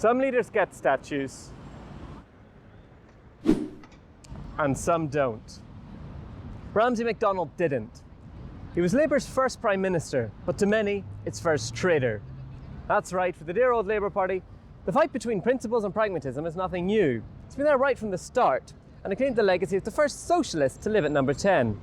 Some leaders get statues, and some don't. Ramsay MacDonald didn't. He was Labour's first Prime Minister, but to many, its first traitor. That's right, for the dear old Labour Party, the fight between principles and pragmatism is nothing new. It's been there right from the start, and it claimed the legacy of the first socialist to live at number 10.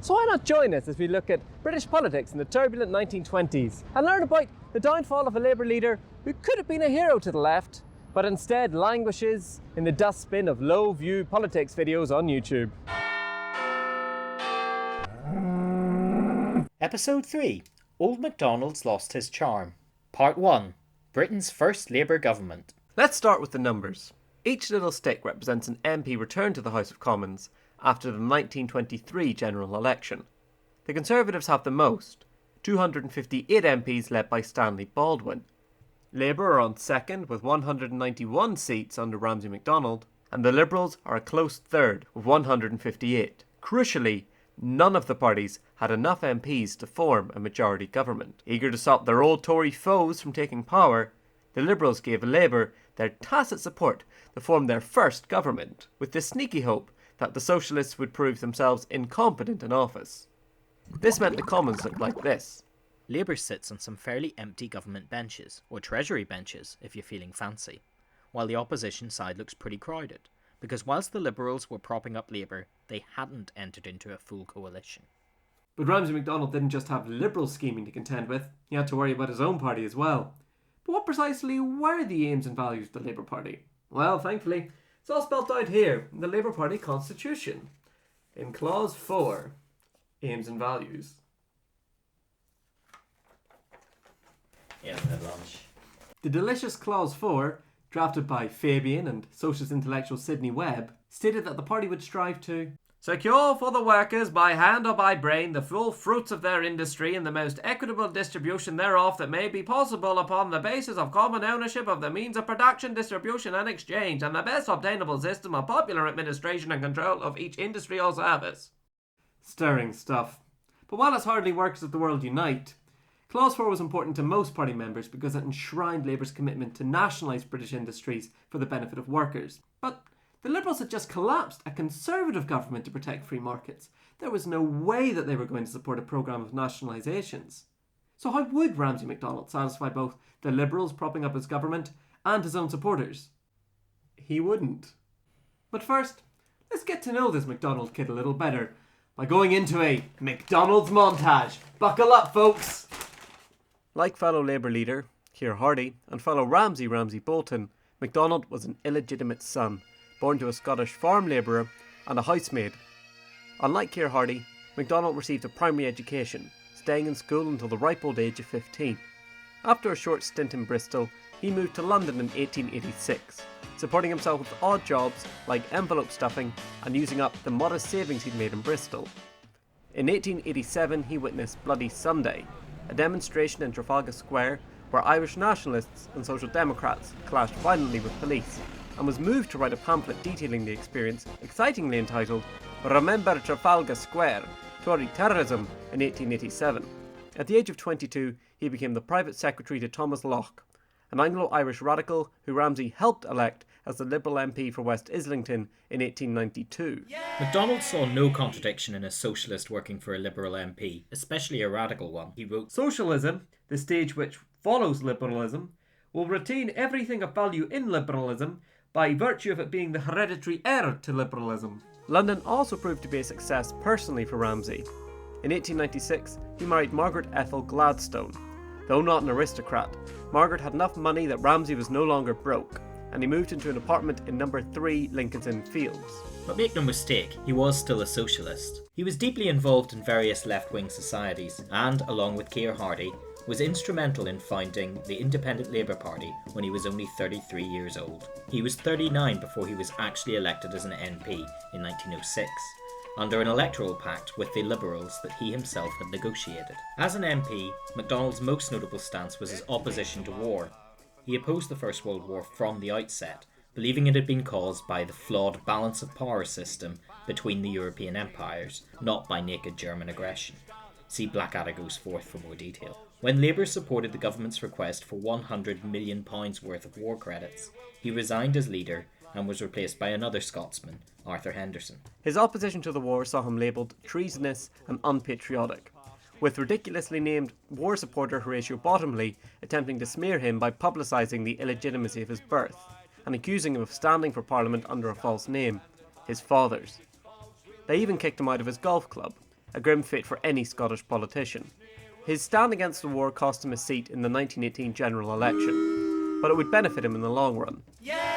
So why not join us as we look at British politics in the turbulent 1920s and learn about the downfall of a Labour leader who could have been a hero to the left, but instead languishes in the dustbin of low-view politics videos on YouTube. Episode 3. Old MacDonald's Lost His Charm. Part 1. Britain's first Labour government. Let's start with the numbers. Each little stick represents an MP returned to the House of Commons after the 1923 general election. The Conservatives have the most, 258 MPs led by Stanley Baldwin. Labour are on second with 191 seats under Ramsay MacDonald, and the Liberals are a close third with 158. Crucially, none of the parties had enough MPs to form a majority government. Eager to stop their old Tory foes from taking power, the Liberals gave Labour their tacit support to form their first government, with the sneaky hope that the Socialists would prove themselves incompetent in office. This meant the Commons looked like this. Labour sits on some fairly empty government benches, or Treasury benches if you're feeling fancy, while the opposition side looks pretty crowded, because whilst the Liberals were propping up Labour, they hadn't entered into a full coalition. But Ramsay MacDonald didn't just have Liberal scheming to contend with, he had to worry about his own party as well. But what precisely were the aims and values of the Labour Party? Well, thankfully, it's all spelt out here in the Labour Party Constitution. In Clause 4, Aims and Values. Yeah, at lunch. The delicious Clause 4, drafted by Fabian and socialist intellectual Sidney Webb, stated that the party would strive to secure for the workers by hand or by brain the full fruits of their industry and the most equitable distribution thereof that may be possible upon the basis of common ownership of the means of production, distribution and exchange, and the best obtainable system of popular administration and control of each industry or service. Stirring stuff. But while it's hardly workers of the world unite, Clause 4 was important to most party members because it enshrined Labour's commitment to nationalise British industries for the benefit of workers. But the Liberals had just collapsed a Conservative government to protect free markets. There was no way that they were going to support a programme of nationalisations. So how would Ramsay MacDonald satisfy both the Liberals propping up his government and his own supporters? He wouldn't. But first, let's get to know this MacDonald kid a little better by going into a MacDonald's montage. Buckle up, folks! Like fellow Labour leader Keir Hardie and fellow Ramsay Bolton, MacDonald was an illegitimate son, born to a Scottish farm labourer and a housemaid. Unlike Keir Hardie, MacDonald received a primary education, staying in school until the ripe old age of 15. After a short stint in Bristol, he moved to London in 1886, supporting himself with odd jobs like envelope stuffing and using up the modest savings he'd made in Bristol. In 1887 he witnessed Bloody Sunday, a demonstration in Trafalgar Square where Irish nationalists and Social Democrats clashed violently with police, and was moved to write a pamphlet detailing the experience, excitingly entitled Remember Trafalgar Square, Tory Terrorism, in 1887. At the age of 22, he became the private secretary to Thomas Locke, an Anglo-Irish radical who Ramsay helped elect as the Liberal MP for West Islington in 1892. MacDonald saw no contradiction in a socialist working for a Liberal MP, especially a radical one. He wrote, Socialism, the stage which follows liberalism, will retain everything of value in liberalism by virtue of it being the hereditary heir to liberalism. London also proved to be a success personally for Ramsay. In 1896, he married Margaret Ethel Gladstone. Though not an aristocrat, Margaret had enough money that Ramsay was no longer broke, and he moved into an apartment in number 3 Lincoln's Inn Fields. But make no mistake, he was still a socialist. He was deeply involved in various left-wing societies, and, along with Keir Hardie, was instrumental in founding the Independent Labour Party when he was only 33 years old. He was 39 before he was actually elected as an MP in 1906, under an electoral pact with the Liberals that he himself had negotiated. As an MP, MacDonald's most notable stance was his opposition to war. He opposed the First World War from the outset, believing it had been caused by the flawed balance of power system between the European empires, not by naked German aggression. See Blackadder Goes Forth for more detail. When Labour supported the government's request for £100 million worth of war credits, he resigned as leader and was replaced by another Scotsman, Arthur Henderson. His opposition to the war saw him labelled treasonous and unpatriotic, with ridiculously named war supporter Horatio Bottomley attempting to smear him by publicising the illegitimacy of his birth, and accusing him of standing for Parliament under a false name, his father's. They even kicked him out of his golf club, a grim fate for any Scottish politician. His stand against the war cost him a seat in the 1918 general election, but it would benefit him in the long run.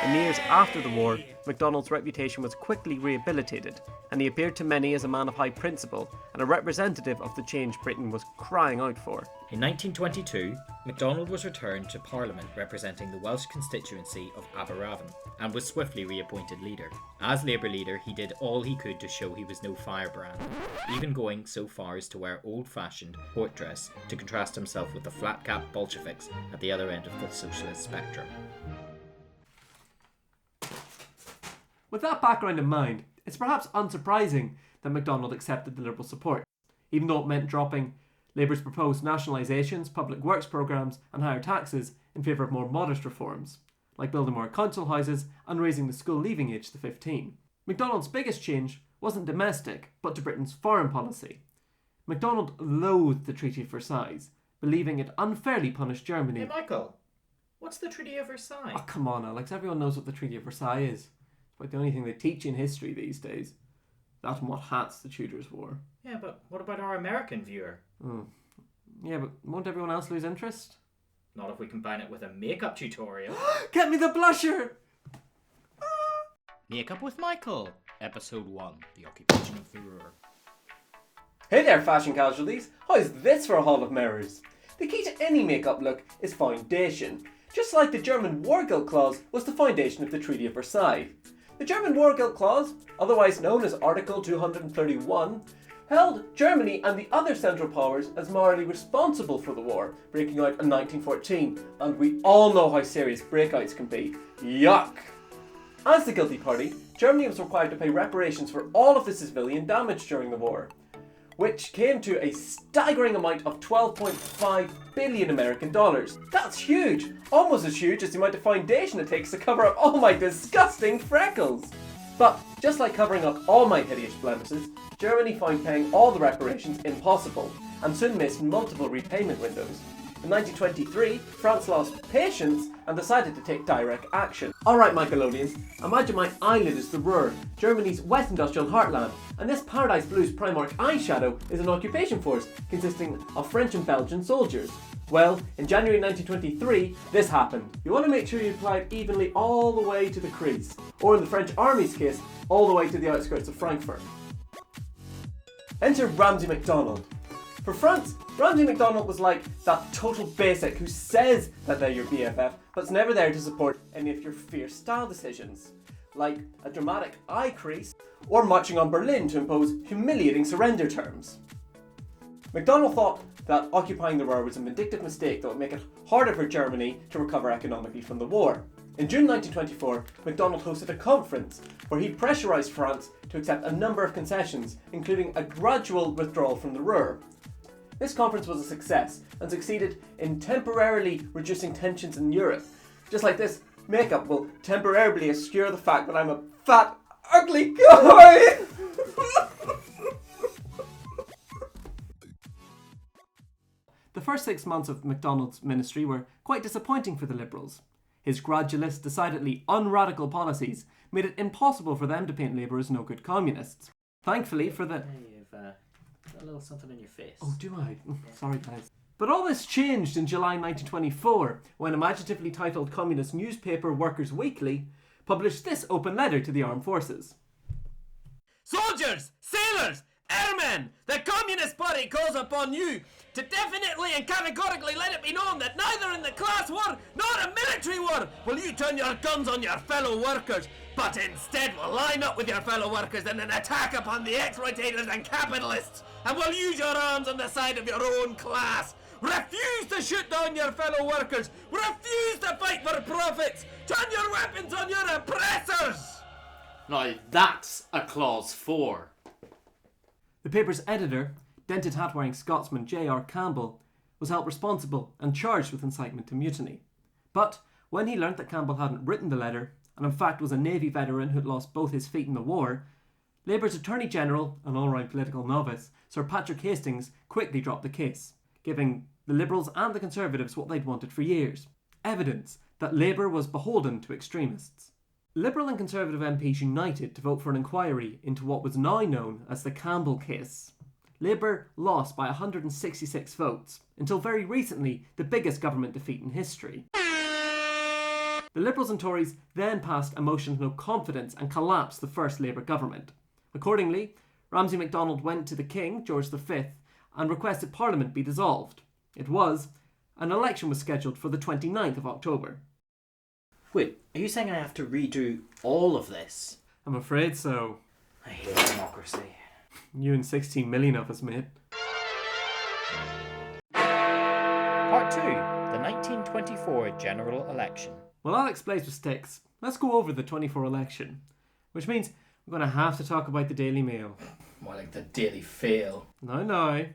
In the years after the war, MacDonald's reputation was quickly rehabilitated, and he appeared to many as a man of high principle and a representative of the change Britain was crying out for. In 1922, MacDonald was returned to Parliament representing the Welsh constituency of Aberavon and was swiftly reappointed leader. As Labour leader, he did all he could to show he was no firebrand, even going so far as to wear old-fashioned court dress to contrast himself with the flat-cap Bolsheviks at the other end of the socialist spectrum. With that background in mind, it's perhaps unsurprising that MacDonald accepted the Liberal support, even though it meant dropping Labour's proposed nationalisations, public works programmes and higher taxes in favour of more modest reforms, like building more council houses and raising the school leaving age to 15. MacDonald's biggest change wasn't domestic, but to Britain's foreign policy. MacDonald loathed the Treaty of Versailles, believing it unfairly punished Germany. Hey Michael, what's the Treaty of Versailles? Oh, come on, Alex, everyone knows what the Treaty of Versailles is. It's like the only thing they teach in history these days. That and what hats the Tudors wore. Yeah, but what about our American viewer? Yeah, but won't everyone else lose interest? Not if we combine it with a makeup tutorial. Get me the blusher! Makeup with Michael, Episode 1, The Occupation of the Ruhr. Hey there, fashion casualties. How's this for a haul of mirrors? The key to any makeup look is foundation. Just like the German War Guilt Clause was the foundation of the Treaty of Versailles. The German War Guilt Clause, otherwise known as Article 231, held Germany and the other Central Powers as morally responsible for the war, breaking out in 1914, and we all know how serious breakouts can be. Yuck! As the guilty party, Germany was required to pay reparations for all of the civilian damage during the war, which came to a staggering amount of 12.5 billion American dollars. That's huge! Almost as huge as the amount of foundation it takes to cover up all my disgusting freckles! But, just like covering up all my hideous blemishes, Germany found paying all the reparations impossible, and soon missed multiple repayment windows. In 1923, France lost patience and decided to take direct action. Alright Michaelonians, imagine my eyelid is the Ruhr, Germany's West Industrial heartland, and this Paradise Blues Primark eyeshadow is an occupation force consisting of French and Belgian soldiers. Well, in January 1923, this happened. You want to make sure you apply it evenly all the way to the crease, or in the French Army's case, all the way to the outskirts of Frankfurt. Enter Ramsay MacDonald. For France, Ramsay MacDonald was like that total basic who says that they're your BFF, but's never there to support any of your fierce style decisions, like a dramatic eye crease, or marching on Berlin to impose humiliating surrender terms. MacDonald thought that occupying the Ruhr was a vindictive mistake that would make it harder for Germany to recover economically from the war. In June 1924, MacDonald hosted a conference where he pressurised France to accept a number of concessions, including a gradual withdrawal from the Ruhr. This conference was a success and succeeded in temporarily reducing tensions in Europe. Just like this, makeup will temporarily obscure the fact that I'm a fat, ugly guy! The first 6 months of MacDonald's ministry were quite disappointing for the Liberals. His gradualist, decidedly un-radical policies made it impossible for them to paint Labour as no-good communists. Thankfully for the... You've got a little something in your face. Oh, do I? Sorry, guys. But all this changed in July 1924 when imaginatively titled communist newspaper Workers' Weekly published this open letter to the armed forces. Soldiers! Sailors! Airmen! The Communist Party calls upon you to definitely and categorically let it be known that neither in the class war nor a military war will you turn your guns on your fellow workers, but instead will line up with your fellow workers in an attack upon the exploitators and capitalists, and will use your arms on the side of your own class. Refuse to shoot down your fellow workers. Refuse to fight for profits. Turn your weapons on your oppressors. Now that's a clause 4. The paper's editor, dented hat-wearing Scotsman J.R. Campbell was held responsible and charged with incitement to mutiny. But when he learnt that Campbell hadn't written the letter, and in fact was a Navy veteran who'd lost both his feet in the war, Labour's Attorney-General, an all-round political novice, Sir Patrick Hastings, quickly dropped the case, giving the Liberals and the Conservatives what they'd wanted for years: evidence that Labour was beholden to extremists. Liberal and Conservative MPs united to vote for an inquiry into what was now known as the Campbell Kiss. Labour lost by 166 votes, until very recently the biggest government defeat in history. The Liberals and Tories then passed a motion of no confidence and collapsed the first Labour government. Accordingly, Ramsay MacDonald went to the King, George V, and requested Parliament be dissolved. An election was scheduled for the 29th of October. Wait, are you saying I have to redo all of this? I'm afraid so. I hate democracy. You and 16 million of us, mate. Part 2. The 1924 general election. Well, Alex plays with sticks. Let's go over the 24 election. Which means we're going to have to talk about the Daily Mail. More like the Daily Fail. No.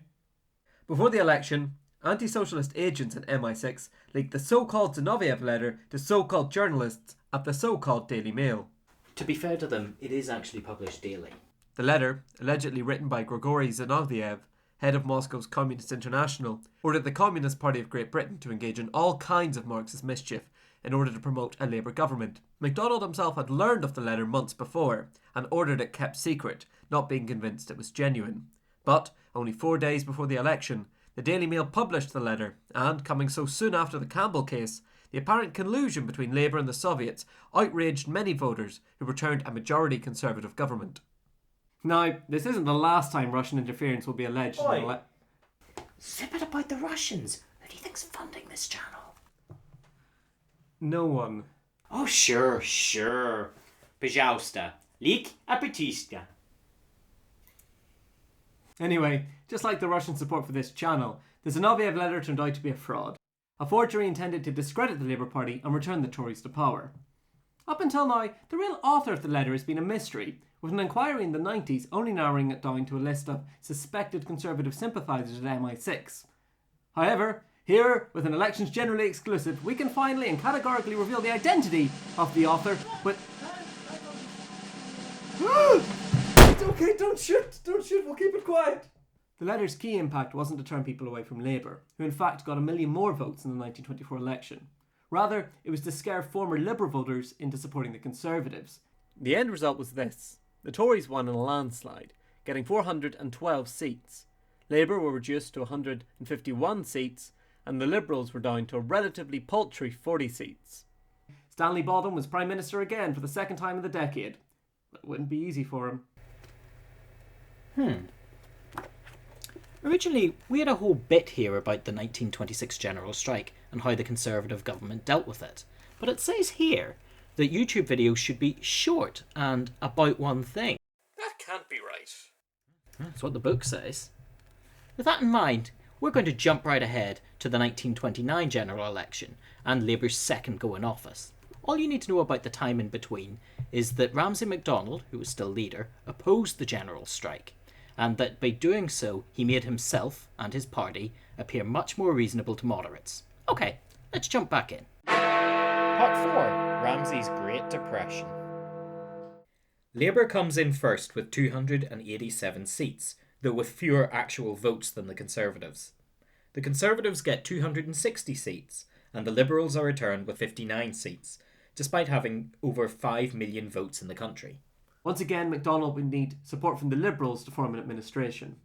Before the election, anti-socialist agents at MI6 leaked the so-called Zinoviev letter to so-called journalists at the so-called Daily Mail. To be fair to them, it is actually published daily. The letter, allegedly written by Grigory Zinoviev, head of Moscow's Communist International, ordered the Communist Party of Great Britain to engage in all kinds of Marxist mischief in order to promote a Labour government. MacDonald himself had learned of the letter months before and ordered it kept secret, not being convinced it was genuine. But, only 4 days before the election, the Daily Mail published the letter, and, coming so soon after the Campbell case, the apparent collusion between Labour and the Soviets outraged many voters who returned a majority Conservative government. Now, this isn't the last time Russian interference will be alleged in the Zip it about the Russians. Who do you think's funding this channel? No one. Oh, sure. Pожалуйста. Lik apetista. Anyway, just like the Russian support for this channel, the Zinoviev letter turned out to be a fraud. A forgery intended to discredit the Labour Party and return the Tories to power. Up until now, the real author of the letter has been a mystery, with an inquiry in the 90s only narrowing it down to a list of suspected Conservative sympathisers at MI6. However, here, with an elections generally exclusive, we can finally and categorically reveal the identity of the author with... It's okay, don't shoot, we'll keep it quiet. The letter's key impact wasn't to turn people away from Labour, who in fact got 1 million more votes in the 1924 election. Rather, it was to scare former Liberal voters into supporting the Conservatives. The end result was this. The Tories won in a landslide, getting 412 seats. Labour were reduced to 151 seats, and the Liberals were down to a relatively paltry 40 seats. Stanley Baldwin was Prime Minister again for the second time in the decade. But it wouldn't be easy for him. Originally, we had a whole bit here about the 1926 general strike and how the Conservative government dealt with it. But it says here that YouTube videos should be short and about one thing. That can't be right. That's what the book says. With that in mind, we're going to jump right ahead to the 1929 general election and Labour's second go in office. All you need to know about the time in between is that Ramsay MacDonald, who was still leader, opposed the general strike, and that by doing so he made himself and his party appear much more reasonable to moderates. Okay, let's jump back in. Part 4. Ramsay's Great Depression. Labour comes in first with 287 seats, though with fewer actual votes than the Conservatives. The Conservatives get 260 seats, and the Liberals are returned with 59 seats, despite having over 5 million votes in the country. Once again, MacDonald would need support from the Liberals to form an administration.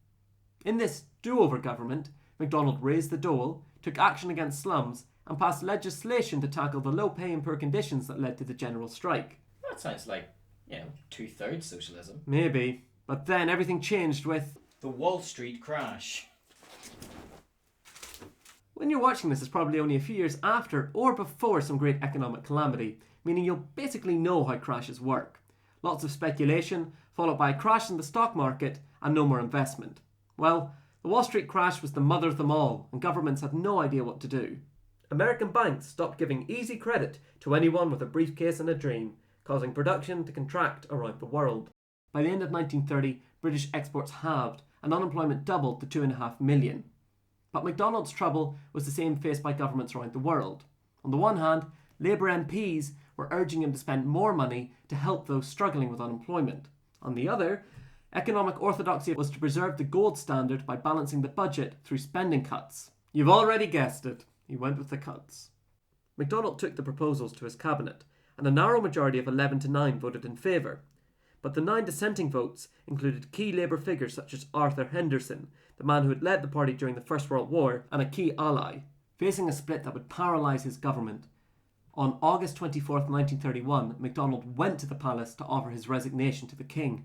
In this do-over government, MacDonald raised the dole, took action against slums, and passed legislation to tackle the low pay and poor conditions that led to the general strike. That sounds like, 2/3 socialism. Maybe, but then everything changed with The Wall Street crash. When you're watching this, it's probably only a few years after or before some great economic calamity, meaning you'll basically know how crashes work. Lots of speculation, followed by a crash in the stock market and no more investment. Well, the Wall Street crash was the mother of them all, and governments had no idea what to do. American banks stopped giving easy credit to anyone with a briefcase and a dream, causing production to contract around the world. By the end of 1930, British exports halved, and unemployment doubled to 2.5 million. But MacDonald's trouble was the same faced by governments around the world. On the one hand, Labour MPs were urging him to spend more money to help those struggling with unemployment. On the other, economic orthodoxy was to preserve the gold standard by balancing the budget through spending cuts. You've already guessed it, he went with the cuts. MacDonald took the proposals to his cabinet, and a narrow majority of 11-9 voted in favour. But the 9 dissenting votes included key Labour figures such as Arthur Henderson, the man who had led the party during the First World War and a key ally. Facing a split that would paralyse his government, on August 24, 1931, MacDonald went to the palace to offer his resignation to the king.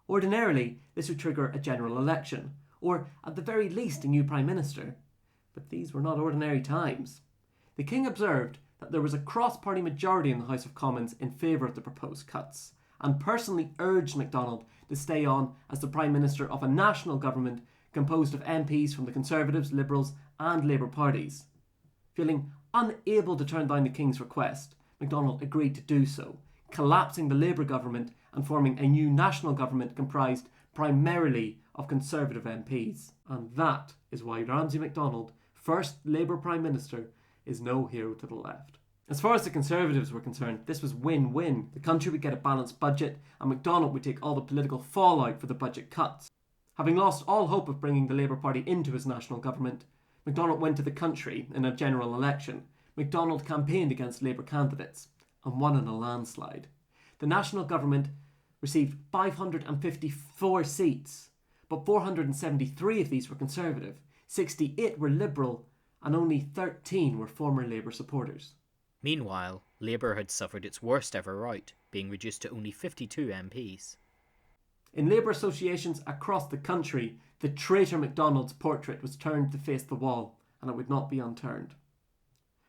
Ordinarily, this would trigger a general election, or at the very least a new Prime Minister. But these were not ordinary times. The king observed that there was a cross-party majority in the House of Commons in favour of the proposed cuts, and personally urged MacDonald to stay on as the Prime Minister of a national government composed of MPs from the Conservatives, Liberals and Labour parties. Feeling unable to turn down the King's request, MacDonald agreed to do so, collapsing the Labour government and forming a new national government comprised primarily of Conservative MPs. And that is why Ramsay MacDonald, first Labour Prime Minister, is no hero to the left. As far as the Conservatives were concerned, this was win-win. The country would get a balanced budget and MacDonald would take all the political fallout for the budget cuts. Having lost all hope of bringing the Labour Party into his national government, MacDonald went to the country in a general election. MacDonald campaigned against Labour candidates and won in a landslide. The national government received 554 seats, but 473 of these were Conservative, 68 were Liberal, and only 13 were former Labour supporters. Meanwhile, Labour had suffered its worst ever rout, being reduced to only 52 MPs. In Labour associations across the country, the traitor MacDonald's portrait was turned to face the wall, and it would not be unturned.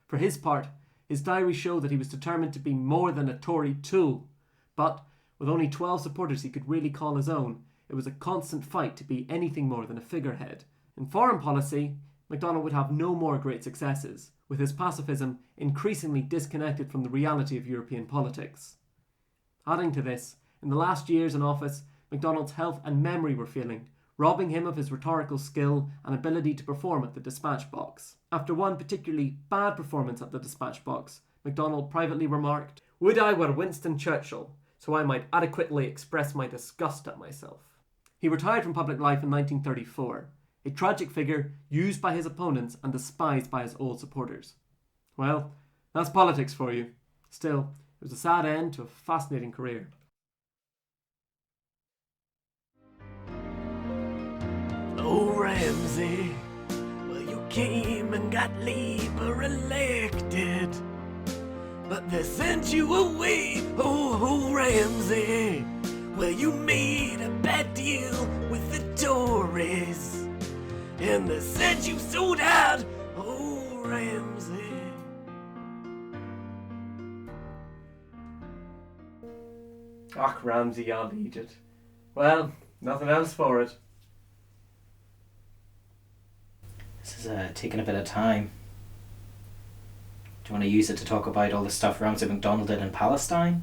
For his part, his diaries show that he was determined to be more than a Tory tool, but with only 12 supporters he could really call his own, it was a constant fight to be anything more than a figurehead. In foreign policy, MacDonald would have no more great successes, with his pacifism increasingly disconnected from the reality of European politics. Adding to this, in the last years in office, MacDonald's health and memory were failing, robbing him of his rhetorical skill and ability to perform at the dispatch box. After one particularly bad performance at the dispatch box, MacDonald privately remarked, "Would I were Winston Churchill, so I might adequately express my disgust at myself." He retired from public life in 1934, a tragic figure used by his opponents and despised by his old supporters. Well, that's politics for you. Still, it was a sad end to a fascinating career. Oh, Ramsay, well, you came and got Labour elected, but they sent you away. Oh, Ramsay, well, you made a bad deal with the Tories, and they said you sold out. Oh, Ramsay. Ach, Ramsay, I'll eat it. Well, nothing else for it. This is taking a bit of time. Do you want to use it to talk about all the stuff Ramsay MacDonald did in Palestine?